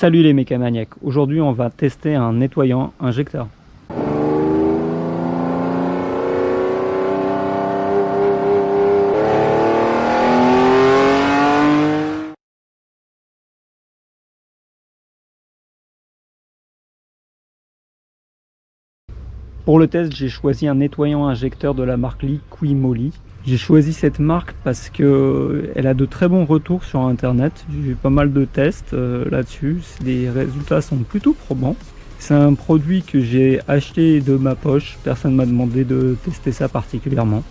Salut les mécamaniacs, aujourd'hui on va tester un nettoyant injecteur. Pour le test, j'ai choisi un nettoyant injecteur de la marque Liquimoli. J'ai choisi cette marque parce qu'elle a de très bons retours sur internet. J'ai eu pas mal de tests là-dessus. Les résultats sont plutôt probants. C'est un produit que j'ai acheté de ma poche. Personne ne m'a demandé de tester ça particulièrement.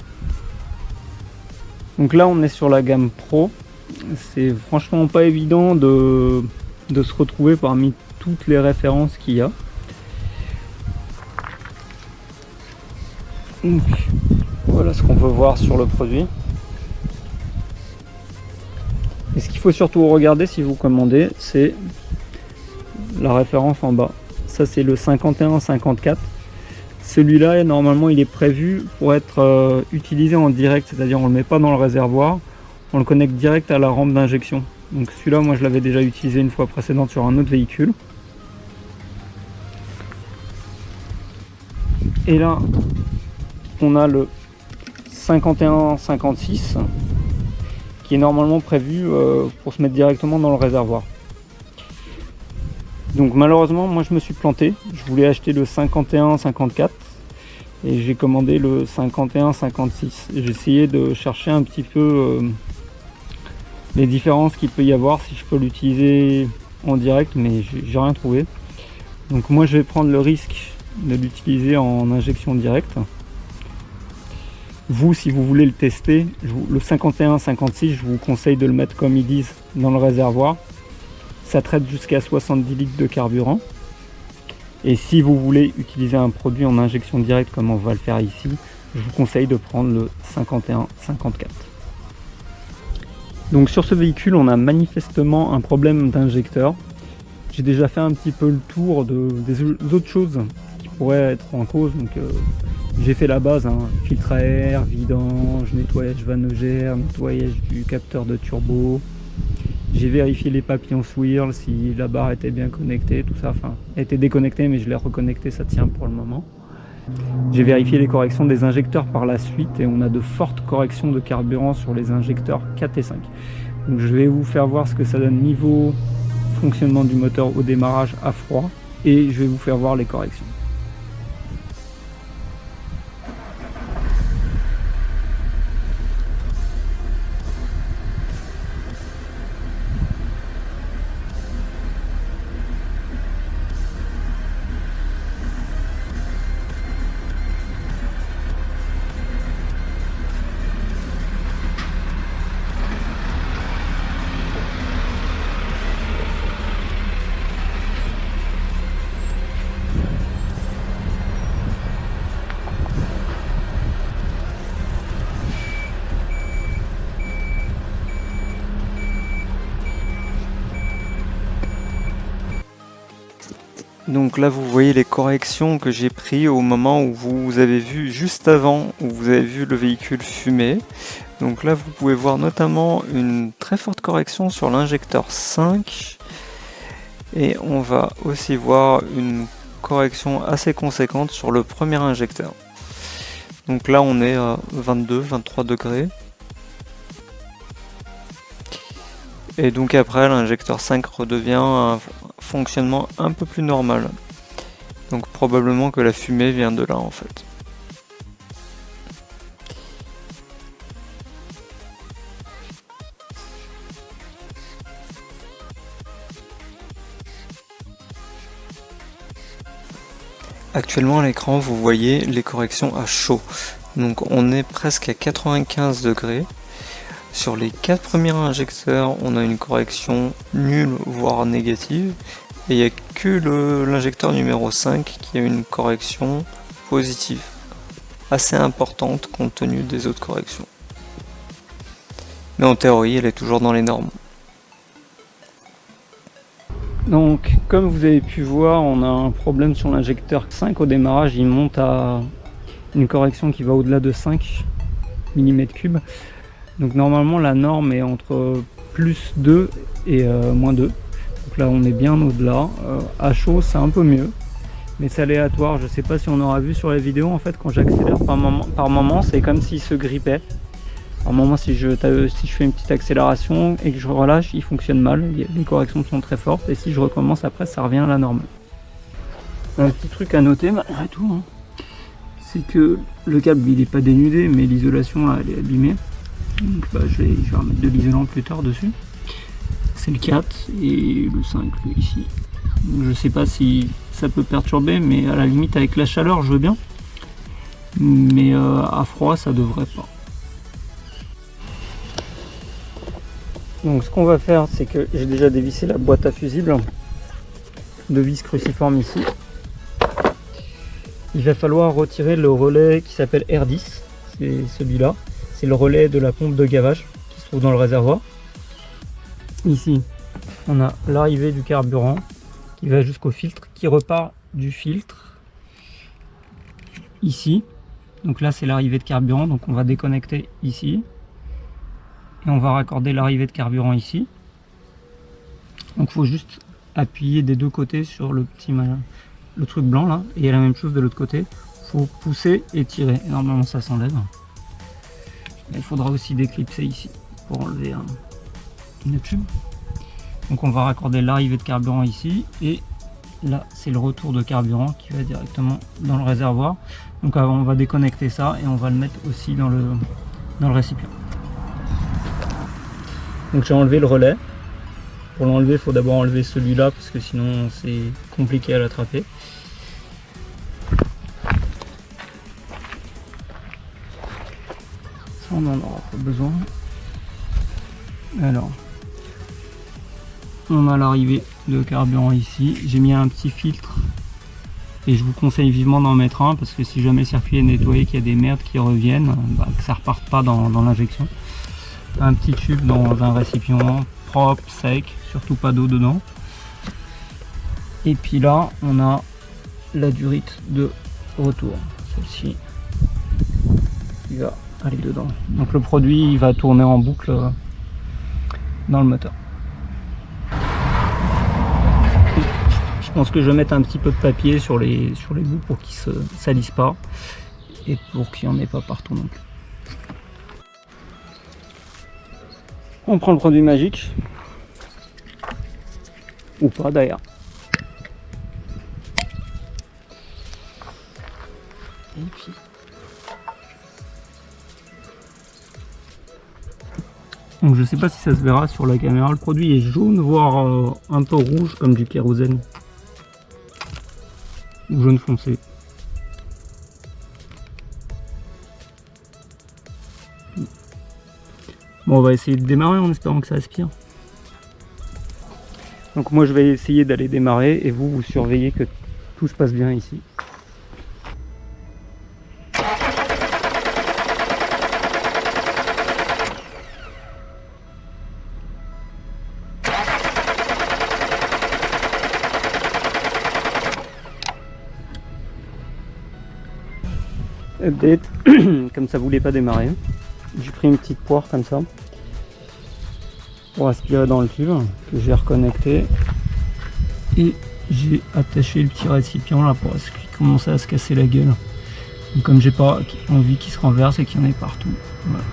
Donc là, on est sur la gamme Pro. C'est franchement pas évident de se retrouver parmi toutes les références qu'il y a. Donc, voilà ce qu'on peut voir sur le produit. Et ce qu'il faut surtout regarder si vous commandez, c'est la référence en bas. Ça, c'est le 5154. Celui-là, normalement, il est prévu pour être utilisé en direct, c'est-à-dire on ne le met pas dans le réservoir, on le connecte direct à la rampe d'injection. Donc celui-là, moi, je l'avais déjà utilisé une fois précédente sur un autre véhicule. Et là, on a le 5156 qui est normalement prévu pour se mettre directement dans le réservoir. Donc malheureusement, moi je me suis planté. Je voulais acheter le 5154 et j'ai commandé le 5156. J'ai essayé de chercher un petit peu les différences qu'il peut y avoir si je peux l'utiliser en direct, mais j'ai rien trouvé. Donc moi je vais prendre le risque de l'utiliser en injection directe. Vous, si vous voulez le tester, le 51-56, je vous conseille de le mettre comme ils disent dans le réservoir. Ça traite jusqu'à 70 litres de carburant. Et si vous voulez utiliser un produit en injection directe comme on va le faire ici, je vous conseille de prendre le 51-54. Donc sur ce véhicule, on a manifestement un problème d'injecteur. J'ai déjà fait un petit peu le tour des autres choses qui pourraient être en cause. Donc, j'ai fait la base, filtre à air, vidange, nettoyage vanogère, nettoyage du capteur de turbo. J'ai vérifié les papillons swirl, si la barre était bien connectée, tout ça. Enfin, elle était déconnectée, mais je l'ai reconnectée, ça tient pour le moment. J'ai vérifié les corrections des injecteurs par la suite et on a de fortes corrections de carburant sur les injecteurs 4 et 5. Donc je vais vous faire voir ce que ça donne niveau fonctionnement du moteur au démarrage à froid et je vais vous faire voir les corrections. Donc là vous voyez les corrections que j'ai pris au moment où vous avez vu juste avant, où vous avez vu le véhicule fumer. Donc là vous pouvez voir notamment une très forte correction sur l'injecteur 5. Et on va aussi voir une correction assez conséquente sur le premier injecteur. Donc là on est à 22-23 degrés. Et donc après l'injecteur 5 redevient un fonctionnement un peu plus normal. Donc probablement que la fumée vient de là en fait. Actuellement à l'écran vous voyez les corrections à chaud. Donc on est presque à 95 degrés. Sur les 4 premiers injecteurs, on a une correction nulle voire négative et il n'y a que l'injecteur numéro 5 qui a une correction positive, assez importante compte tenu des autres corrections. Mais en théorie, elle est toujours dans les normes. Donc, comme vous avez pu voir, on a un problème sur l'injecteur 5 au démarrage, il monte à une correction qui va au-delà de 5 mm3. Donc normalement la norme est entre plus 2 et moins 2. Donc là on est bien au-delà. À chaud c'est un peu mieux, mais c'est aléatoire. Je sais pas si on aura vu sur la vidéo, en fait quand j'accélère par moment c'est comme s'il se grippait. Par moment si je fais une petite accélération et que je relâche, il fonctionne mal, les corrections sont très fortes, et si je recommence après ça revient à la normale. Un petit truc à noter malgré tout, hein, c'est que le câble il n'est pas dénudé, mais l'isolation là elle est abîmée. Donc bah, je vais remettre de l'isolant plus tard dessus. C'est le 4 et le 5 ici. Donc, je sais pas si ça peut perturber, mais à la limite avec la chaleur je veux bien. Mais à froid ça devrait pas. Donc ce qu'on va faire, c'est que j'ai déjà dévissé la boîte à fusibles de vis cruciforme ici. Il va falloir retirer le relais qui s'appelle R10, c'est celui-là. C'est le relais de la pompe de gavage qui se trouve dans le réservoir. Ici, on a l'arrivée du carburant qui va jusqu'au filtre, qui repart du filtre ici. Donc là, c'est l'arrivée de carburant, donc on va déconnecter ici. Et on va raccorder l'arrivée de carburant ici. Donc il faut juste appuyer des deux côtés sur le truc blanc là, et il y a la même chose de l'autre côté. Il faut pousser et tirer, et normalement ça s'enlève. Il faudra aussi déclipser ici pour enlever une tube. Donc on va raccorder l'arrivée de carburant ici, et là c'est le retour de carburant qui va directement dans le réservoir. Donc on va déconnecter ça et on va le mettre aussi dans le récipient. Donc j'ai enlevé le relais. Pour l'enlever, il faut d'abord enlever celui-là parce que sinon c'est compliqué à l'attraper. Ça on n'en aura pas besoin. Alors, on a l'arrivée de carburant ici. J'ai mis un petit filtre et je vous conseille vivement d'en mettre un parce que si jamais le circuit est nettoyé, qu'il y a des merdes qui reviennent, que ça reparte pas dans l'injection. Un petit tube dans un récipient propre, sec, surtout pas d'eau dedans. Et puis là on a la durite de retour, celle-ci qui va aller dedans. Donc le produit il va tourner en boucle dans le moteur. Je pense que je vais mettre un petit peu de papier sur les bouts pour qu'ils se salissent pas et pour qu'il n'y en ait pas partout non plus. On prend le produit magique, ou pas d'ailleurs. Et puis... Donc je sais pas si ça se verra sur la caméra, le produit est jaune, voire un peu rouge comme du kérosène. Ou jaune foncé. Bon, on va essayer de démarrer en espérant que ça aspire. Donc moi je vais essayer d'aller démarrer et vous surveillez que tout se passe bien ici. Update, comme ça voulait pas démarrer. J'ai pris une petite poire comme ça pour aspirer dans le tube que j'ai reconnecté et j'ai attaché le petit récipient là pour commencer à se casser la gueule. Donc, comme j'ai pas envie qu'il se renverse et qu'il y en ait partout. Voilà.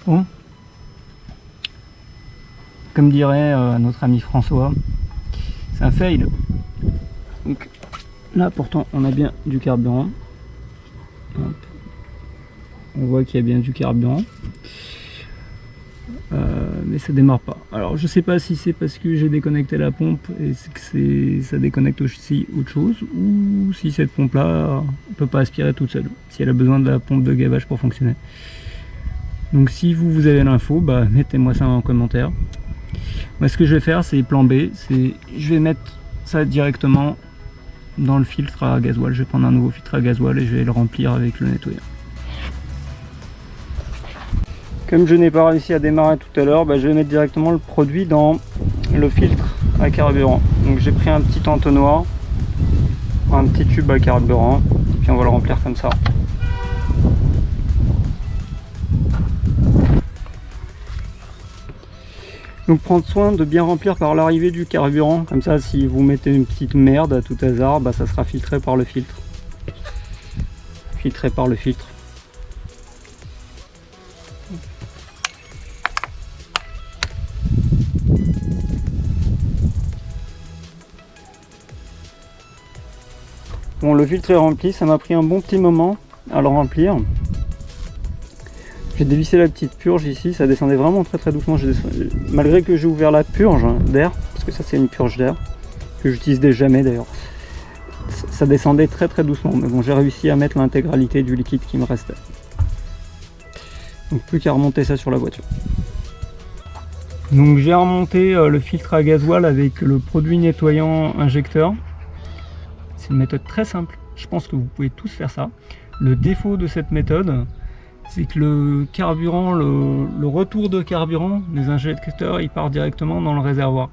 Bon. Comme dirait notre ami François, c'est un fail. Donc, Là pourtant on a bien du carburant. Hop. On voit qu'il y a bien du carburant. Mais ça démarre pas. Alors je sais pas si c'est parce que j'ai déconnecté la pompe et que ça déconnecte aussi autre chose, ou si cette pompe là peut pas aspirer toute seule, si elle a besoin de la pompe de gavage pour fonctionner. Donc si vous avez l'info, bah mettez-moi ça en commentaire. Moi ce que je vais faire, c'est plan B, c'est je vais mettre ça directement dans le filtre à gasoil. Je vais prendre un nouveau filtre à gasoil et je vais le remplir avec le nettoyeur. Comme je n'ai pas réussi à démarrer tout à l'heure, bah, je vais mettre directement le produit dans le filtre à carburant. Donc j'ai pris un petit entonnoir, un petit tube à carburant, et puis on va le remplir comme ça. Donc prendre soin de bien remplir par l'arrivée du carburant, comme ça si vous mettez une petite merde à tout hasard, bah, ça sera filtré par le filtre. Filtré par le filtre. Bon, le filtre est rempli, ça m'a pris un bon petit moment à le remplir. J'ai dévissé la petite purge ici, ça descendait vraiment très doucement. Malgré que j'ai ouvert la purge d'air, parce que ça c'est une purge d'air, que j'utilise jamais d'ailleurs, ça descendait très doucement. Mais bon, j'ai réussi à mettre l'intégralité du liquide qui me restait. Donc plus qu'à remonter ça sur la voiture. Donc j'ai remonté le filtre à gasoil avec le produit nettoyant injecteur. C'est une méthode très simple, je pense que vous pouvez tous faire ça. Le défaut de cette méthode, c'est que le carburant, le retour de carburant des injecteurs, il part directement dans le réservoir.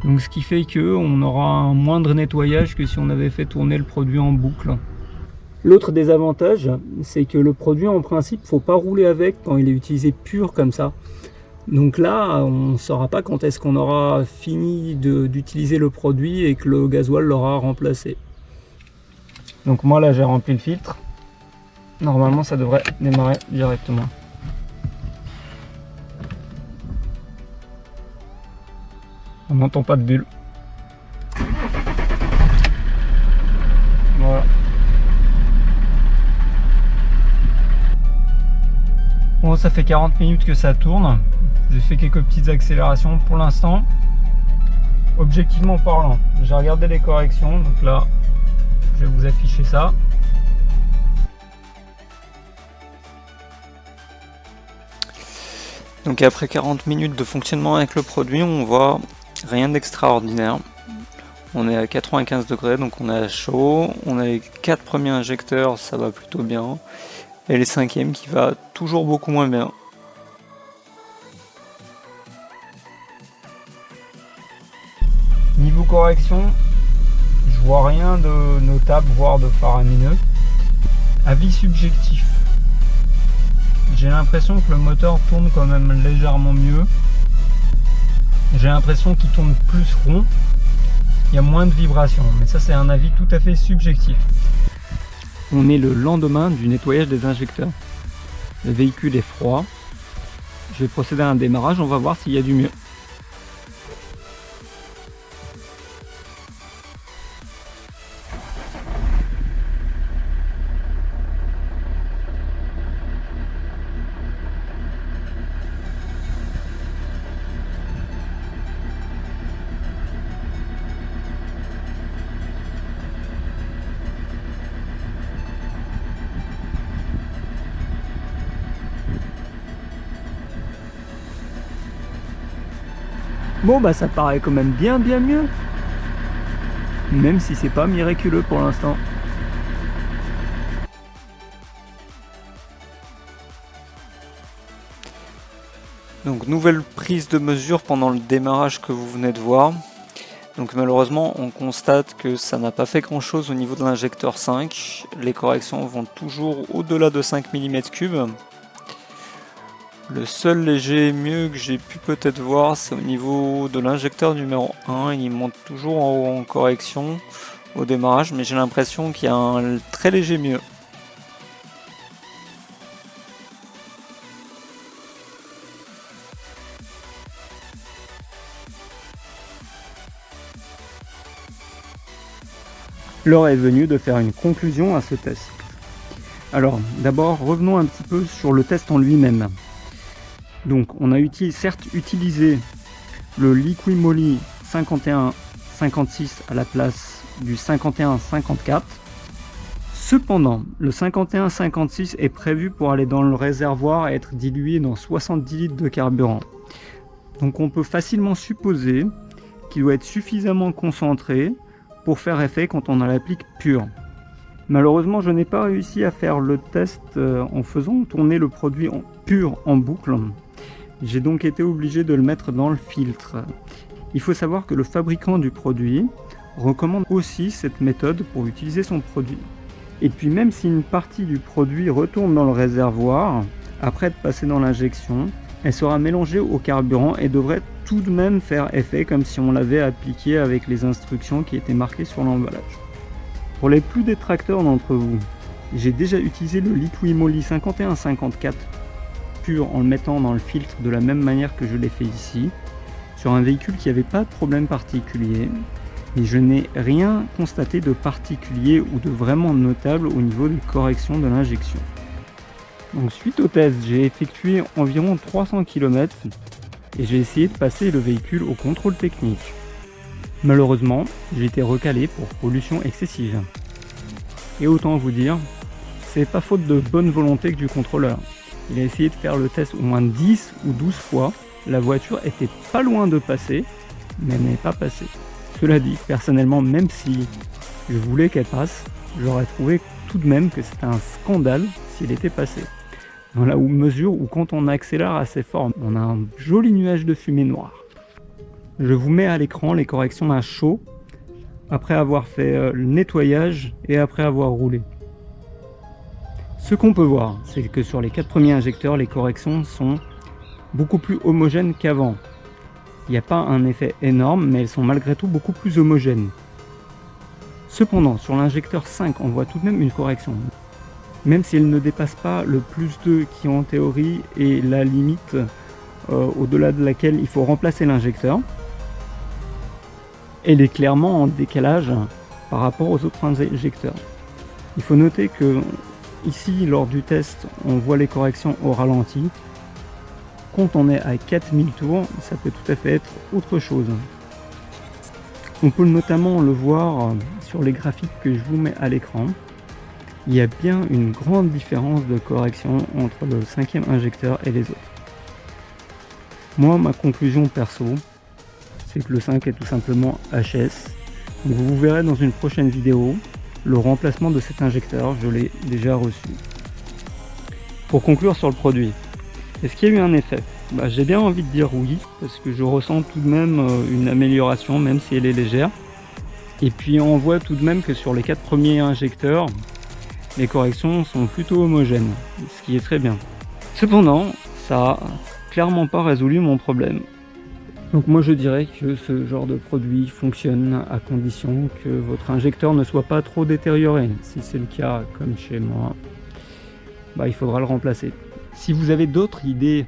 Donc ce qui fait qu'on aura un moindre nettoyage que si on avait fait tourner le produit en boucle. L'autre désavantage, c'est que le produit en principe, il ne faut pas rouler avec quand il est utilisé pur comme ça. Donc là, on ne saura pas quand est-ce qu'on aura fini d'utiliser le produit et que le gasoil l'aura remplacé. Donc moi là j'ai rempli le filtre. Normalement ça devrait démarrer directement. On n'entend pas de bulle. Voilà. Bon, ça fait 40 minutes que ça tourne. J'ai fait quelques petites accélérations pour l'instant. Objectivement parlant, j'ai regardé les corrections, donc là je vais vous afficher ça. Donc après 40 minutes de fonctionnement avec le produit, on voit rien d'extraordinaire. On est à 95 degrés, donc on est à chaud. On a les 4 premiers injecteurs, ça va plutôt bien. Et les 5e qui va toujours beaucoup moins bien. Niveau correction, je vois rien de notable, voire de faramineux. Avis subjectif. J'ai l'impression que le moteur tourne quand même légèrement mieux. J'ai l'impression qu'il tourne plus rond. Il y a moins de vibrations, mais ça c'est un avis tout à fait subjectif. On est le lendemain du nettoyage des injecteurs. Le véhicule est froid. Je vais procéder à un démarrage, on va voir s'il y a du mieux. Bon bah ça paraît quand même bien mieux. Même si c'est pas miraculeux pour l'instant. Donc nouvelle prise de mesure pendant le démarrage que vous venez de voir. Donc malheureusement on constate que ça n'a pas fait grand chose au niveau de l'injecteur 5. Les corrections vont toujours au-delà de 5 mm3. Le seul léger mieux que j'ai pu peut-être voir, c'est au niveau de l'injecteur numéro 1. Il monte toujours en haut en correction au démarrage, mais j'ai l'impression qu'il y a un très léger mieux. L'heure est venue de faire une conclusion à ce test. Alors, d'abord, revenons un petit peu sur le test en lui-même. Donc, on a certes utilisé le Liquimoly 5156 à la place du 5154. Cependant, le 5156 est prévu pour aller dans le réservoir et être dilué dans 70 litres de carburant. Donc on peut facilement supposer qu'il doit être suffisamment concentré pour faire effet quand on l'applique pur. Malheureusement, je n'ai pas réussi à faire le test en faisant tourner le produit pur en boucle. J'ai donc été obligé de le mettre dans le filtre. Il faut savoir que le fabricant du produit recommande aussi cette méthode pour utiliser son produit. Et puis même si une partie du produit retourne dans le réservoir, après être passée dans l'injection, elle sera mélangée au carburant et devrait tout de même faire effet comme si on l'avait appliqué avec les instructions qui étaient marquées sur l'emballage. Pour les plus détracteurs d'entre vous, j'ai déjà utilisé le Liquimoly 5154 pur en le mettant dans le filtre de la même manière que je l'ai fait ici, sur un véhicule qui n'avait pas de problème particulier, mais je n'ai rien constaté de particulier ou de vraiment notable au niveau des corrections de l'injection. Donc suite au test, j'ai effectué environ 300 km et j'ai essayé de passer le véhicule au contrôle technique. Malheureusement, j'ai été recalé pour pollution excessive. Et autant vous dire, c'est pas faute de bonne volonté que du contrôleur. Il a essayé de faire le test au moins 10 ou 12 fois, la voiture était pas loin de passer, mais elle n'est pas passée. Cela dit, personnellement, même si je voulais qu'elle passe, j'aurais trouvé tout de même que c'était un scandale s'il était passé. Dans la mesure où quand on accélère assez fort, on a un joli nuage de fumée noire. Je vous mets à l'écran les corrections à chaud, après avoir fait le nettoyage et après avoir roulé. Ce qu'on peut voir, c'est que sur les 4 premiers injecteurs, les corrections sont beaucoup plus homogènes qu'avant. Il n'y a pas un effet énorme, mais elles sont malgré tout beaucoup plus homogènes. Cependant, sur l'injecteur 5, on voit tout de même une correction. Même si elle ne dépasse pas le +2 qui en théorie est la limite au-delà de laquelle il faut remplacer l'injecteur, elle est clairement en décalage par rapport aux autres injecteurs. Il faut noter que ici, lors du test, on voit les corrections au ralenti. Quand on est à 4000 tours, ça peut tout à fait être autre chose. On peut notamment le voir sur les graphiques que je vous mets à l'écran. Il y a bien une grande différence de correction entre le 5e injecteur et les autres. Moi, ma conclusion perso, c'est que le 5 est tout simplement HS. Donc vous verrez dans une prochaine vidéo le remplacement de cet injecteur, je l'ai déjà reçu. Pour conclure sur le produit, est-ce qu'il y a eu un effet? J'ai bien envie de dire oui, parce que je ressens tout de même une amélioration, même si elle est légère. Et puis on voit tout de même que sur les 4 premiers injecteurs, les corrections sont plutôt homogènes, ce qui est très bien. Cependant, ça n'a clairement pas résolu mon problème. Donc moi je dirais que ce genre de produit fonctionne à condition que votre injecteur ne soit pas trop détérioré. Si c'est le cas, comme chez moi, il faudra le remplacer. Si vous avez d'autres idées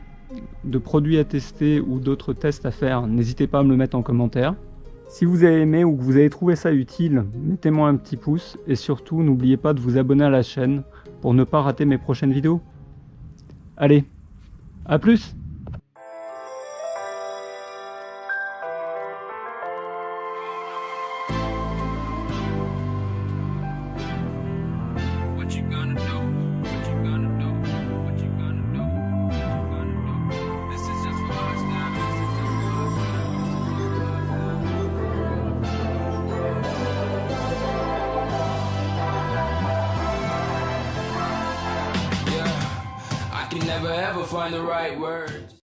de produits à tester ou d'autres tests à faire, n'hésitez pas à me le mettre en commentaire. Si vous avez aimé ou que vous avez trouvé ça utile, mettez-moi un petit pouce et surtout n'oubliez pas de vous abonner à la chaîne pour ne pas rater mes prochaines vidéos. Allez, à plus! Never ever find the right words.